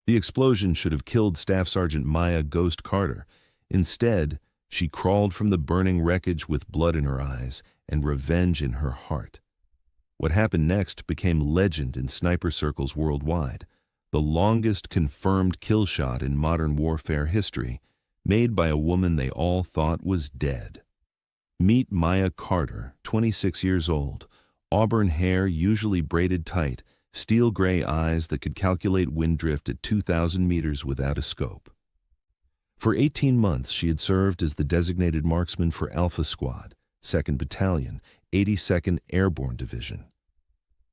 The explosion should have killed Staff Sergeant Maya Ghost Carter. Instead, she crawled from the burning wreckage with blood in her eyes and revenge in her heart. What happened next became legend in sniper circles worldwide, the longest confirmed kill shot in modern warfare history, made by a woman they all thought was dead. Meet Maya Carter, 26 years old, auburn hair usually braided tight, steel gray eyes that could calculate wind drift at 2,000 meters without a scope. For 18 months, she had served as the designated marksman for Alpha Squad, 2nd Battalion, 82nd Airborne Division.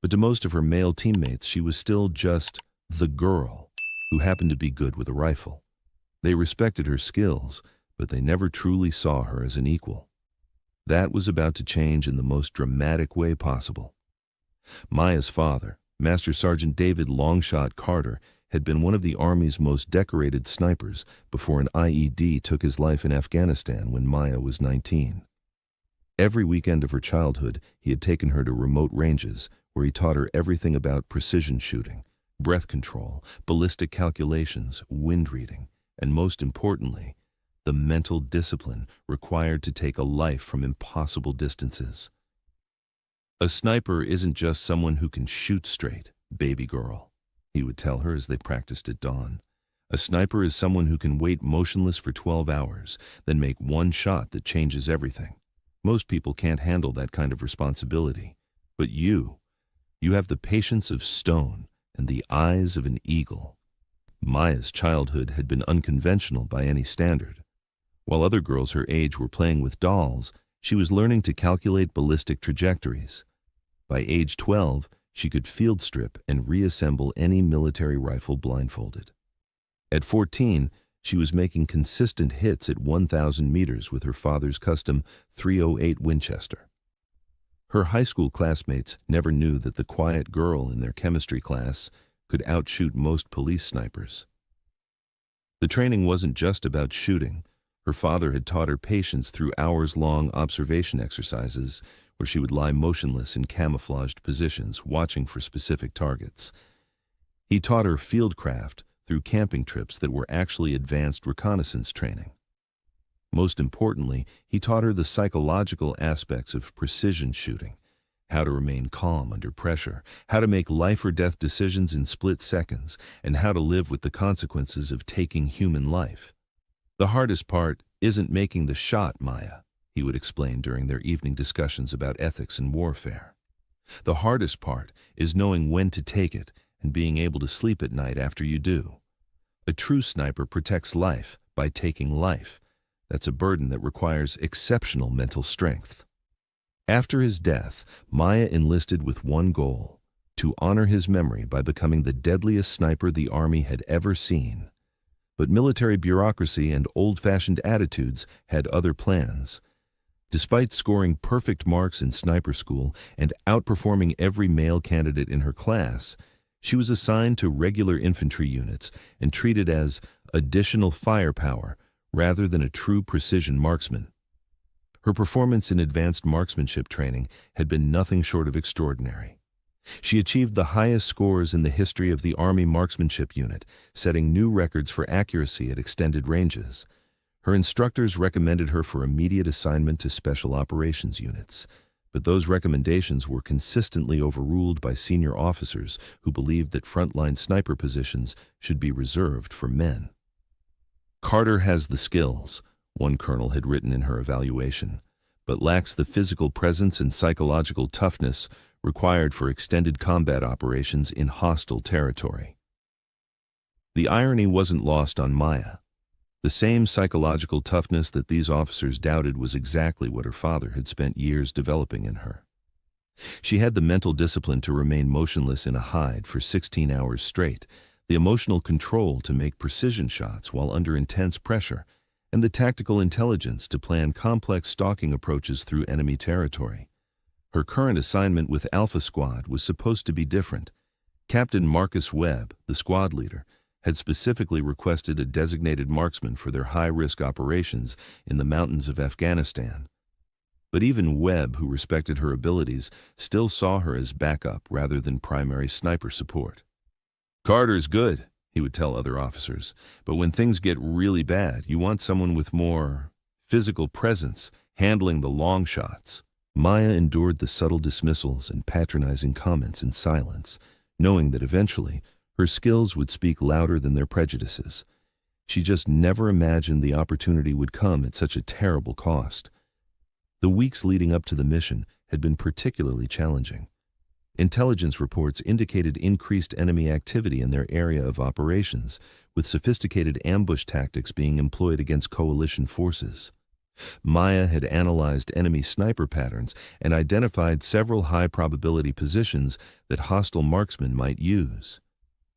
But to most of her male teammates, she was still just the girl who happened to be good with a rifle. They respected her skills, but they never truly saw her as an equal. That was about to change in the most dramatic way possible. Maya's father, Master Sergeant David Longshot Carter, had been one of the Army's most decorated snipers before an IED took his life in Afghanistan when Maya was 19. Every weekend of her childhood, he had taken her to remote ranges where he taught her everything about precision shooting, breath control, ballistic calculations, wind reading, and most importantly, the mental discipline required to take a life from impossible distances. "A sniper isn't just someone who can shoot straight, baby girl," he would tell her as they practiced at dawn. "A sniper is someone who can wait motionless for 12 hours, then make one shot that changes everything. Most people can't handle that kind of responsibility. But you have the patience of stone and the eyes of an eagle." Maya's childhood had been unconventional by any standard. While other girls her age were playing with dolls, she was learning to calculate ballistic trajectories. By age 12, she could field strip and reassemble any military rifle blindfolded. At 14, she was making consistent hits at 1,000 meters with her father's custom .308 Winchester. Her high school classmates never knew that the quiet girl in their chemistry class could outshoot most police snipers. The training wasn't just about shooting. Her father had taught her patience through hours-long observation exercises where she would lie motionless in camouflaged positions, watching for specific targets. He taught her fieldcraft through camping trips that were actually advanced reconnaissance training. Most importantly, he taught her the psychological aspects of precision shooting, how to remain calm under pressure, how to make life-or-death decisions in split seconds, and how to live with the consequences of taking human life. "The hardest part isn't making the shot, Maya," he would explain during their evening discussions about ethics and warfare. "The hardest part is knowing when to take it and being able to sleep at night after you do. A true sniper protects life by taking life. That's a burden that requires exceptional mental strength." After his death, Maya enlisted with one goal: to honor his memory by becoming the deadliest sniper the Army had ever seen. But military bureaucracy and old-fashioned attitudes had other plans. Despite scoring perfect marks in sniper school and outperforming every male candidate in her class, she was assigned to regular infantry units and treated as additional firepower rather than a true precision marksman. Her performance in advanced marksmanship training had been nothing short of extraordinary. She achieved the highest scores in the history of the Army Marksmanship Unit, setting new records for accuracy at extended ranges. Her instructors recommended her for immediate assignment to Special Operations units, but those recommendations were consistently overruled by senior officers who believed that frontline sniper positions should be reserved for men. "Carter has the skills," one colonel had written in her evaluation, "but lacks the physical presence and psychological toughness required for extended combat operations in hostile territory." The irony wasn't lost on Maya. The same psychological toughness that these officers doubted was exactly what her father had spent years developing in her. She had the mental discipline to remain motionless in a hide for 16 hours straight, the emotional control to make precision shots while under intense pressure, and the tactical intelligence to plan complex stalking approaches through enemy territory. Her current assignment with Alpha Squad was supposed to be different. Captain Marcus Webb, the squad leader, had specifically requested a designated marksman for their high-risk operations in the mountains of Afghanistan. But even Webb, who respected her abilities, still saw her as backup rather than primary sniper support. "Carter's good," he would tell other officers. But when things get really bad, you want someone with more physical presence, handling the long shots. Maya endured the subtle dismissals and patronizing comments in silence, knowing that eventually her skills would speak louder than their prejudices. She just never imagined the opportunity would come at such a terrible cost. The weeks leading up to the mission had been particularly challenging. Intelligence reports indicated increased enemy activity in their area of operations, with sophisticated ambush tactics being employed against coalition forces. Maya had analyzed enemy sniper patterns and identified several high-probability positions that hostile marksmen might use.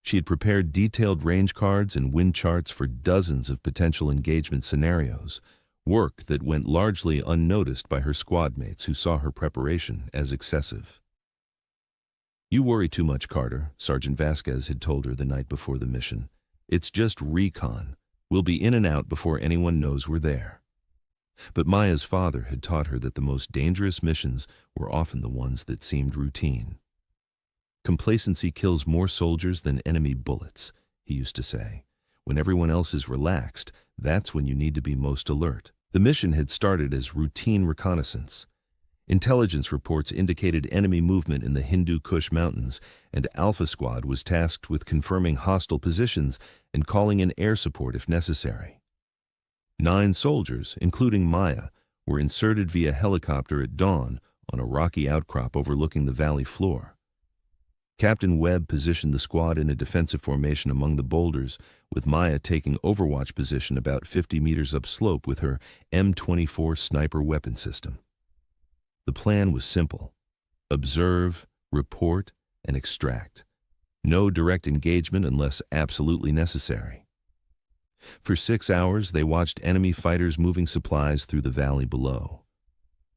She had prepared detailed range cards and wind charts for dozens of potential engagement scenarios, work that went largely unnoticed by her squad mates who saw her preparation as excessive. "You worry too much, Carter," Sergeant Vasquez had told her the night before the mission. "It's just recon. We'll be in and out before anyone knows we're there." But Maya's father had taught her that the most dangerous missions were often the ones that seemed routine. "Complacency kills more soldiers than enemy bullets," he used to say. "When everyone else is relaxed, that's when you need to be most alert." The mission had started as routine reconnaissance. Intelligence reports indicated enemy movement in the Hindu Kush Mountains, and Alpha Squad was tasked with confirming hostile positions and calling in air support if necessary. 9 soldiers, including Maya, were inserted via helicopter at dawn on a rocky outcrop overlooking the valley floor. Captain Webb positioned the squad in a defensive formation among the boulders, with Maya taking overwatch position about 50 meters upslope with her M24 sniper weapon system. The plan was simple: observe, report, and extract. No direct engagement unless absolutely necessary. For 6 hours, they watched enemy fighters moving supplies through the valley below.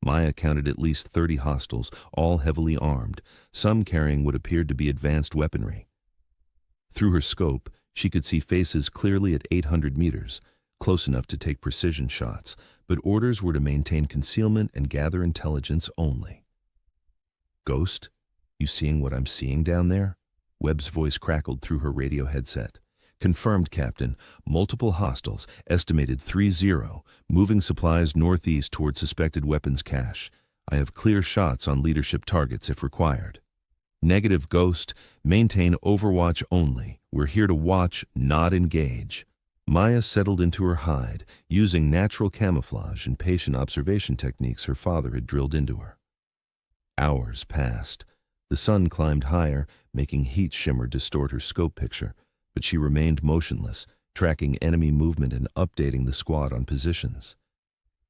Maya counted at least 30 hostiles, all heavily armed, some carrying what appeared to be advanced weaponry. Through her scope, she could see faces clearly at 800 meters, close enough to take precision shots, but orders were to maintain concealment and gather intelligence only. "Ghost, you seeing what I'm seeing down there?" Webb's voice crackled through her radio headset. "Confirmed, Captain. Multiple hostiles, estimated 3-0, moving supplies northeast toward suspected weapons cache. I have clear shots on leadership targets if required." "Negative, Ghost. Maintain overwatch only. We're here to watch, not engage." Maya settled into her hide, using natural camouflage and patient observation techniques her father had drilled into her. Hours passed. The sun climbed higher, making heat shimmer distort her scope picture, but she remained motionless, tracking enemy movement and updating the squad on positions.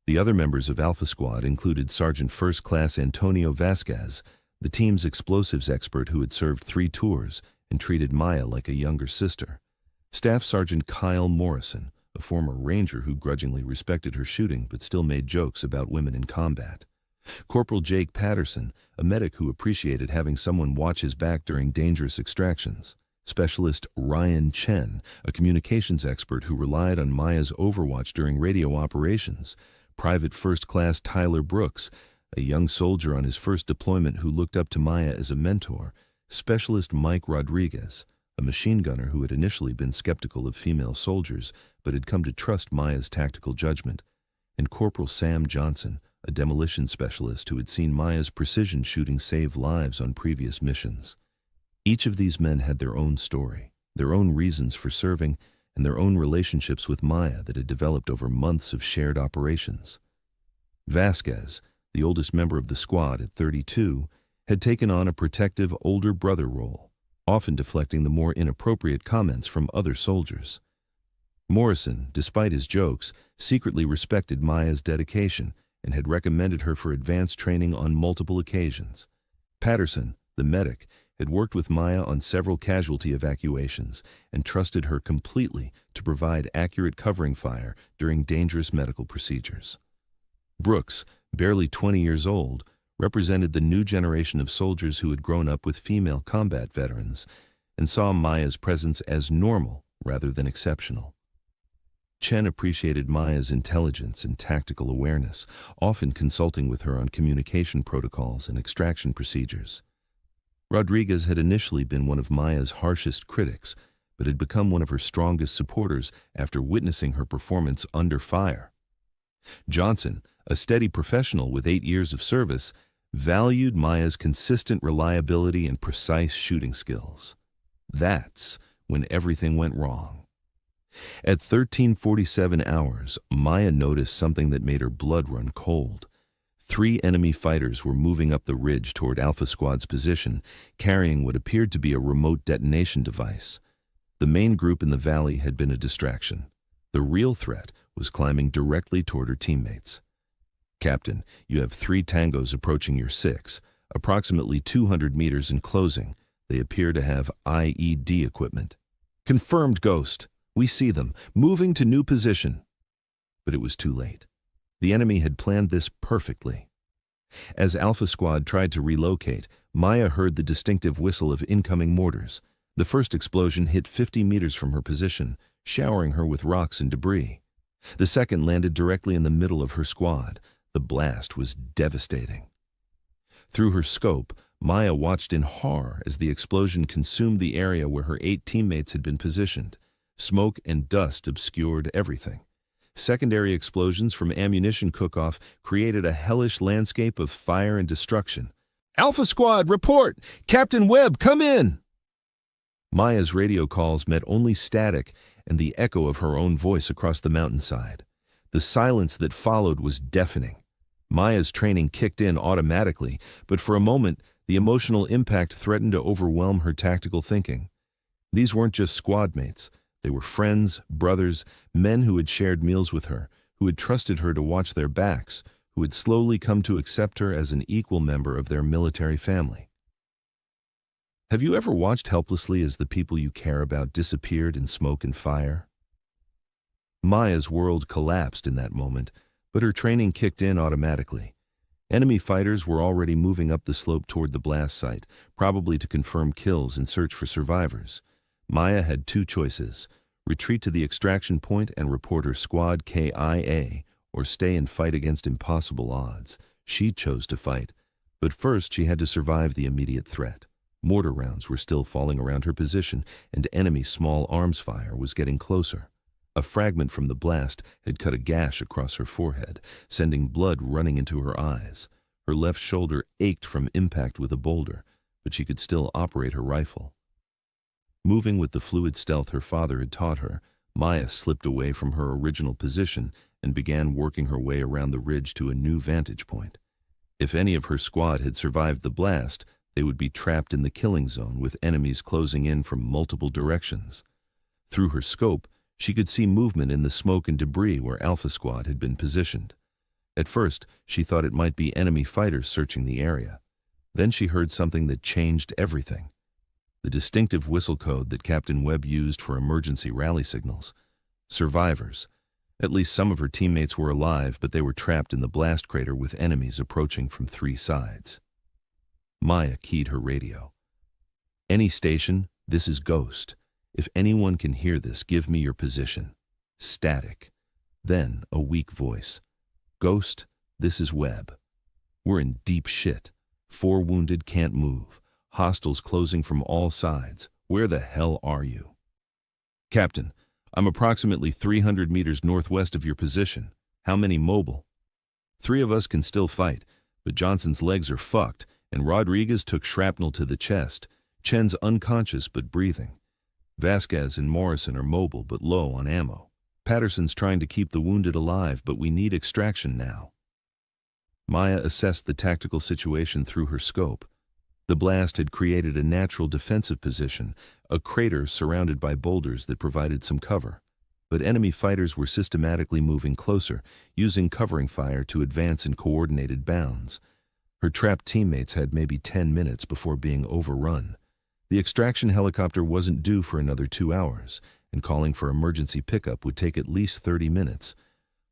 The other members of Alpha Squad included Sergeant First Class Antonio Vasquez, the team's explosives expert who had served 3 tours and treated Maya like a younger sister; Staff Sergeant Kyle Morrison, a former ranger who grudgingly respected her shooting but still made jokes about women in combat; Corporal Jake Patterson, a medic who appreciated having someone watch his back during dangerous extractions; Specialist Ryan Chen, a communications expert who relied on Maya's overwatch during radio operations; Private First Class Tyler Brooks, a young soldier on his first deployment who looked up to Maya as a mentor; Specialist Mike Rodriguez, a machine gunner who had initially been skeptical of female soldiers but had come to trust Maya's tactical judgment; and Corporal Sam Johnson, a demolition specialist who had seen Maya's precision shooting save lives on previous missions. Each of these men had their own story, their own reasons for serving, and their own relationships with Maya that had developed over months of shared operations. Vasquez, the oldest member of the squad at 32, had taken on a protective older brother role, often deflecting the more inappropriate comments from other soldiers. Morrison, despite his jokes, secretly respected Maya's dedication and had recommended her for advanced training on multiple occasions. Patterson, the medic, had worked with Maya on several casualty evacuations and trusted her completely to provide accurate covering fire during dangerous medical procedures. Brooks, barely 20 years old, represented the new generation of soldiers who had grown up with female combat veterans and saw Maya's presence as normal rather than exceptional. Chen appreciated Maya's intelligence and tactical awareness, often consulting with her on communication protocols and extraction procedures. Rodriguez had initially been one of Maya's harshest critics, but had become one of her strongest supporters after witnessing her performance under fire. Johnson, a steady professional with 8 years of service, valued Maya's consistent reliability and precise shooting skills. That's when everything went wrong. At 13:47 hours, Maya noticed something that made her blood run cold. 3 enemy fighters were moving up the ridge toward Alpha Squad's position, carrying what appeared to be a remote detonation device. The main group in the valley had been a distraction. The real threat was climbing directly toward her teammates. "Captain, you have 3 tangos approaching your 6, approximately 200 meters in closing. They appear to have IED equipment." "Confirmed, Ghost. We see them, moving to new position." But it was too late. The enemy had planned this perfectly. As Alpha Squad tried to relocate, Maya heard the distinctive whistle of incoming mortars. The first explosion hit 50 meters from her position, showering her with rocks and debris. The second landed directly in the middle of her squad. The blast was devastating. Through her scope, Maya watched in horror as the explosion consumed the area where her 8 teammates had been positioned. Smoke and dust obscured everything. Secondary explosions from ammunition cook-off created a hellish landscape of fire and destruction. "Alpha Squad, report! Captain Webb, come in!" Maya's radio calls met only static and the echo of her own voice across the mountainside. The silence that followed was deafening. Maya's training kicked in automatically, but for a moment, the emotional impact threatened to overwhelm her tactical thinking. These weren't just squad mates. They were friends, brothers, men who had shared meals with her, who had trusted her to watch their backs, who had slowly come to accept her as an equal member of their military family. Have you ever watched helplessly as the people you care about disappeared in smoke and fire? Maya's world collapsed in that moment, but her training kicked in automatically. Enemy fighters were already moving up the slope toward the blast site, probably to confirm kills and search for survivors. Maya had 2 choices: retreat to the extraction point and report her squad KIA, or stay and fight against impossible odds. She chose to fight, but first she had to survive the immediate threat. Mortar rounds were still falling around her position, and enemy small arms fire was getting closer. A fragment from the blast had cut a gash across her forehead, sending blood running into her eyes. Her left shoulder ached from impact with a boulder, but she could still operate her rifle. Moving with the fluid stealth her father had taught her, Maya slipped away from her original position and began working her way around the ridge to a new vantage point. If any of her squad had survived the blast, they would be trapped in the killing zone with enemies closing in from multiple directions. Through her scope, she could see movement in the smoke and debris where Alpha Squad had been positioned. At first, she thought it might be enemy fighters searching the area. Then she heard something that changed everything. The distinctive whistle code that Captain Webb used for emergency rally signals. Survivors. At least some of her teammates were alive, but they were trapped in the blast crater with enemies approaching from 3 sides. Maya keyed her radio. "Any station, this is Ghost. If anyone can hear this, give me your position." Static. Then a weak voice. "Ghost, this is Webb. We're in deep shit. 4 wounded, can't move. Hostiles closing from all sides. Where the hell are you?" "Captain, I'm approximately 300 meters northwest of your position. How many mobile?" 3 of us can still fight, but Johnson's legs are fucked, and Rodriguez took shrapnel to the chest. Chen's unconscious but breathing. Vasquez and Morrison are mobile but low on ammo. Patterson's trying to keep the wounded alive, but we need extraction now." Maya assessed the tactical situation through her scope. The blast had created a natural defensive position, a crater surrounded by boulders that provided some cover. But enemy fighters were systematically moving closer, using covering fire to advance in coordinated bounds. Her trapped teammates had maybe 10 minutes before being overrun. The extraction helicopter wasn't due for another 2 hours, and calling for emergency pickup would take at least 30 minutes.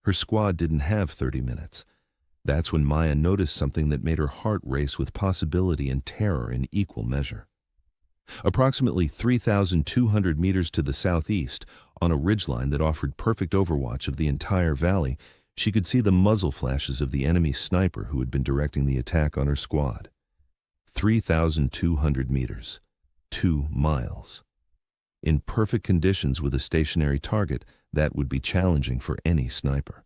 Her squad didn't have 30 minutes. That's when Maya noticed something that made her heart race with possibility and terror in equal measure. Approximately 3,200 meters to the southeast, on a ridgeline that offered perfect overwatch of the entire valley, she could see the muzzle flashes of the enemy sniper who had been directing the attack on her squad. 3,200 meters. 2 miles. In perfect conditions with a stationary target, that would be challenging for any sniper.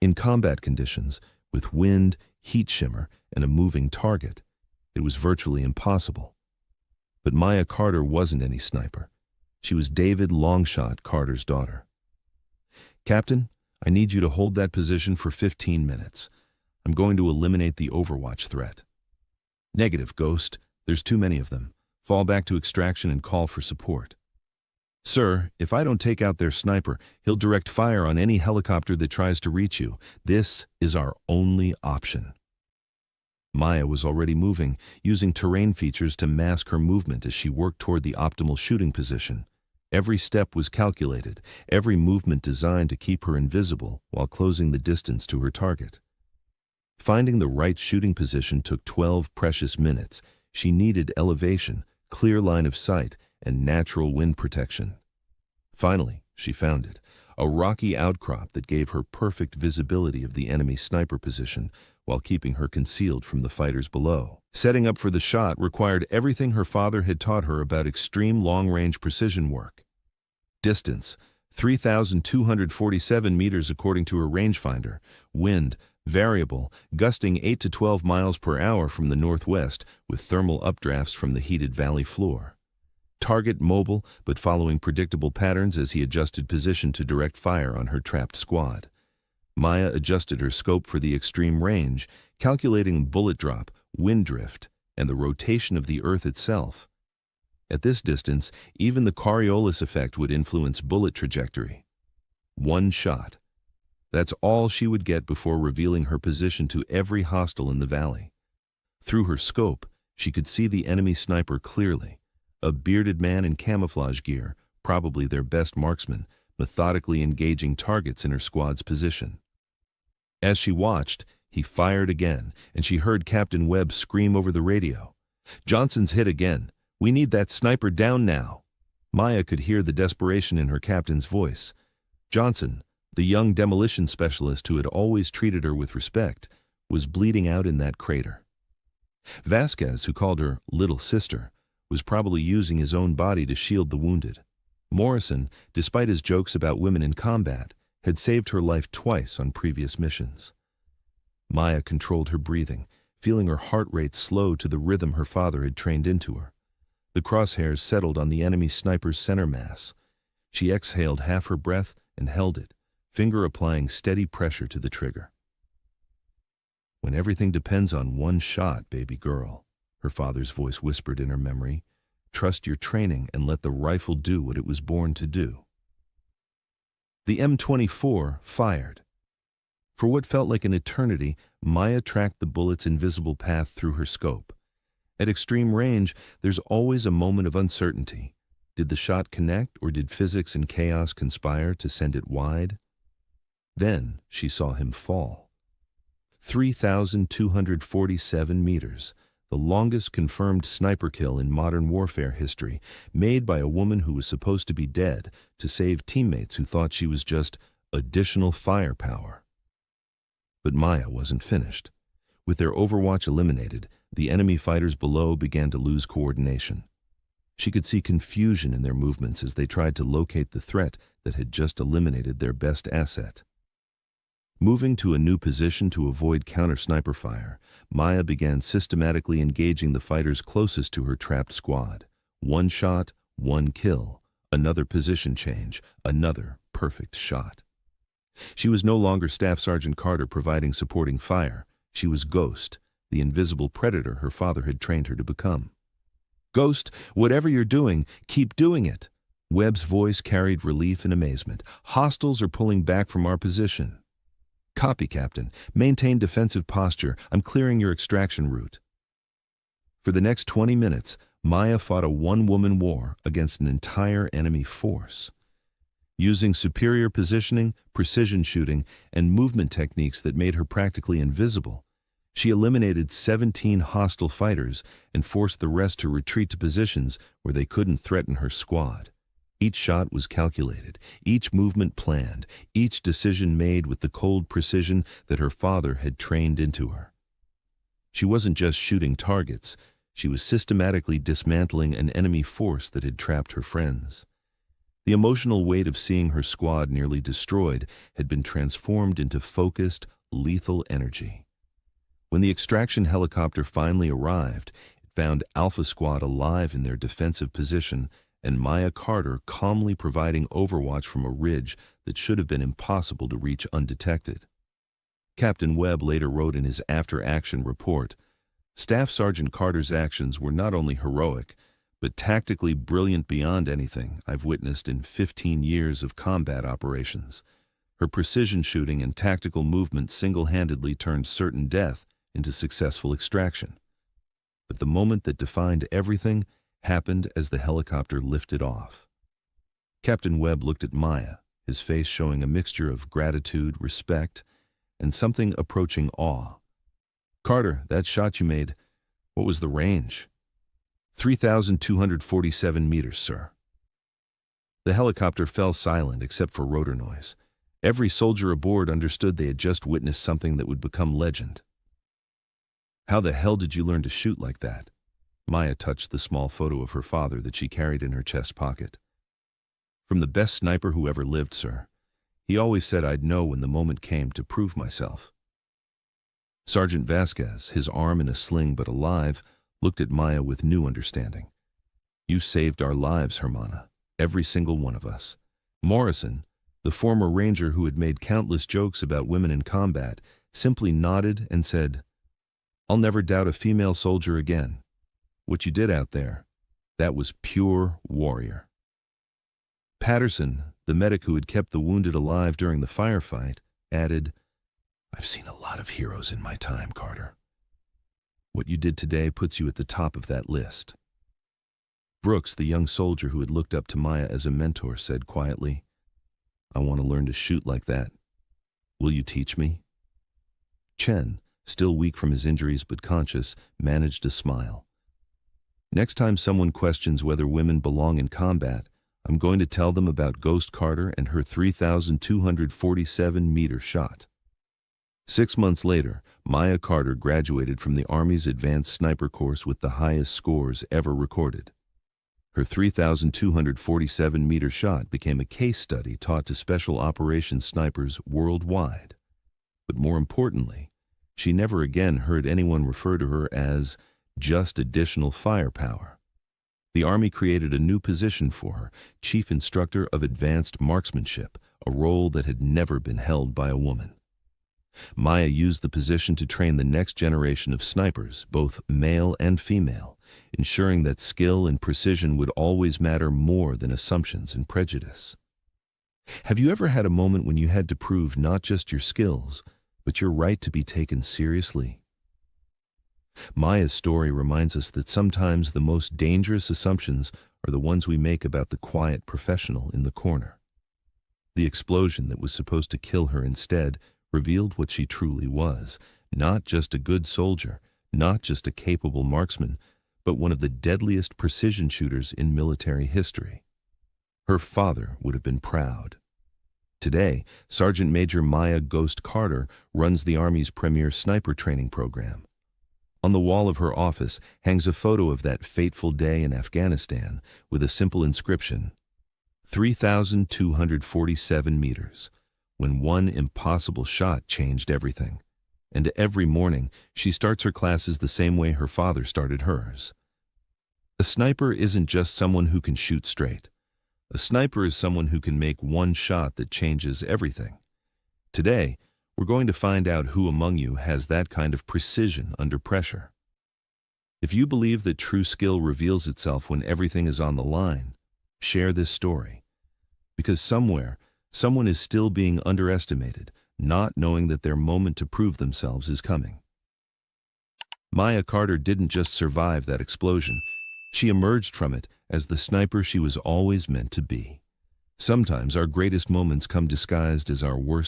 In combat conditions, with wind, heat shimmer, and a moving target, it was virtually impossible. But Maya Carter wasn't any sniper. She was David Longshot Carter's daughter. "Captain, I need you to hold that position for 15 minutes. I'm going to eliminate the Overwatch threat." "Negative, Ghost. There's too many of them. Fall back to extraction and call for support." "Sir, if I don't take out their sniper, he'll direct fire on any helicopter that tries to reach you. This is our only option." Maya was already moving, using terrain features to mask her movement as she worked toward the optimal shooting position. Every step was calculated, every movement designed to keep her invisible while closing the distance to her target. Finding the right shooting position took 12 precious minutes. She needed elevation, clear line of sight, and natural wind protection. Finally, she found it, a rocky outcrop that gave her perfect visibility of the enemy sniper position while keeping her concealed from the fighters below. Setting up for the shot required everything her father had taught her about extreme long-range precision work. Distance, 3,247 meters according to her rangefinder. Wind, variable, gusting 8 to 12 miles per hour from the northwest with thermal updrafts from the heated valley floor. Target mobile, but following predictable patterns as he adjusted position to direct fire on her trapped squad. Maya adjusted her scope for the extreme range, calculating bullet drop, wind drift, and the rotation of the Earth itself. At this distance, even the Coriolis effect would influence bullet trajectory. One shot. That's all she would get before revealing her position to every hostile in the valley. Through her scope, she could see the enemy sniper clearly, a bearded man in camouflage gear, probably their best marksman, methodically engaging targets in her squad's position. As she watched, he fired again, and she heard Captain Webb scream over the radio, "Johnson's hit again. We need that sniper down now." Maya could hear the desperation in her captain's voice. Johnson, the young demolition specialist who had always treated her with respect, was bleeding out in that crater. Vasquez, who called her "little sister," was probably using his own body to shield the wounded. Morrison, despite his jokes about women in combat, had saved her life twice on previous missions. Maya controlled her breathing, feeling her heart rate slow to the rhythm her father had trained into her. The crosshairs settled on the enemy sniper's center mass. She exhaled half her breath and held it, finger applying steady pressure to the trigger. "When everything depends on one shot, baby girl," her father's voice whispered in her memory, "trust your training and let the rifle do what it was born to do." The M24 fired. For what felt like an eternity, Maya tracked the bullet's invisible path through her scope. At extreme range, there's always a moment of uncertainty. Did the shot connect, or did physics and chaos conspire to send it wide? Then she saw him fall. 3,247 meters, the longest confirmed sniper kill in modern warfare history, made by a woman who was supposed to be dead to save teammates who thought she was just additional firepower. But Maya wasn't finished. With their Overwatch eliminated, the enemy fighters below began to lose coordination. She could see confusion in their movements as they tried to locate the threat that had just eliminated their best asset. Moving to a new position to avoid counter-sniper fire, Maya began systematically engaging the fighters closest to her trapped squad. One shot, one kill, another position change, another perfect shot. She was no longer Staff Sergeant Carter providing supporting fire. She was Ghost, the invisible predator her father had trained her to become. "Ghost, whatever you're doing, keep doing it." Webb's voice carried relief and amazement. "Hostiles are pulling back from our position." "Copy, Captain. Maintain defensive posture. I'm clearing your extraction route." For the next 20 minutes, Maya fought a one-woman war against an entire enemy force. Using superior positioning, precision shooting, and movement techniques that made her practically invisible, she eliminated 17 hostile fighters and forced the rest to retreat to positions where they couldn't threaten her squad. Each shot was calculated, each movement planned, each decision made with the cold precision that her father had trained into her. She wasn't just shooting targets, She was systematically dismantling an enemy force that had trapped her friends. The emotional weight of seeing her squad nearly destroyed had been transformed into focused, lethal energy. When the extraction helicopter finally arrived, it found Alpha Squad alive in their defensive position and Maya Carter calmly providing overwatch from a ridge that should have been impossible to reach undetected. Captain Webb later wrote in his after-action report, "Staff Sergeant Carter's actions were not only heroic, but tactically brilliant beyond anything I've witnessed in 15 years of combat operations. Her precision shooting and tactical movement single-handedly turned certain death into successful extraction." But the moment that defined everything happened as the helicopter lifted off. Captain Webb looked at Maya, his face showing a mixture of gratitude, respect, and something approaching awe. "Carter, that shot you made, what was the range?" 3,247 meters, sir." The helicopter fell silent except for rotor noise. Every soldier aboard understood they had just witnessed something that would become legend. "How the hell did you learn to shoot like that?" Maya touched the small photo of her father that she carried in her chest pocket. "From the best sniper who ever lived, sir. He always said I'd know when the moment came to prove myself." Sergeant Vasquez, his arm in a sling but alive, looked at Maya with new understanding. "You saved our lives, Hermana, every single one of us." Morrison, the former ranger who had made countless jokes about women in combat, simply nodded and said, "I'll never doubt a female soldier again. What you did out there, that was pure warrior." Patterson, the medic who had kept the wounded alive during the firefight, added, "I've seen a lot of heroes in my time, Carter. What you did today puts you at the top of that list." Brooks, the young soldier who had looked up to Maya as a mentor, said quietly, "I want to learn to shoot like that. Will you teach me?" Chen, still weak from his injuries but conscious, managed to smile. "Next time someone questions whether women belong in combat, I'm going to tell them about Ghost Carter and her 3,247-meter shot." 6 months later, Maya Carter graduated from the Army's Advanced Sniper Course with the highest scores ever recorded. Her 3,247-meter shot became a case study taught to special operations snipers worldwide. But more importantly, she never again heard anyone refer to her as just additional firepower. The Army created a new position for her, Chief Instructor of Advanced Marksmanship, a role that had never been held by a woman. Maya used the position to train the next generation of snipers, both male and female, ensuring that skill and precision would always matter more than assumptions and prejudice. Have you ever had a moment when you had to prove not just your skills, but your right to be taken seriously? Maya's story reminds us that sometimes the most dangerous assumptions are the ones we make about the quiet professional in the corner. The explosion that was supposed to kill her instead revealed what she truly was, not just a good soldier, not just a capable marksman, but one of the deadliest precision shooters in military history. Her father would have been proud. Today, Sergeant Major Maya Ghost Carter runs the Army's premier sniper training program. On the wall of her office hangs a photo of that fateful day in Afghanistan with a simple inscription, 3,247 meters, when one impossible shot changed everything. And every morning, she starts her classes the same way her father started hers. A sniper isn't just someone who can shoot straight. A sniper is someone who can make one shot that changes everything. Today, we're going to find out who among you has that kind of precision under pressure. If you believe that true skill reveals itself when everything is on the line, share this story. Because somewhere, someone is still being underestimated, not knowing that their moment to prove themselves is coming. Maya Carter didn't just survive that explosion. She emerged from it as the sniper she was always meant to be. Sometimes our greatest moments come disguised as our worst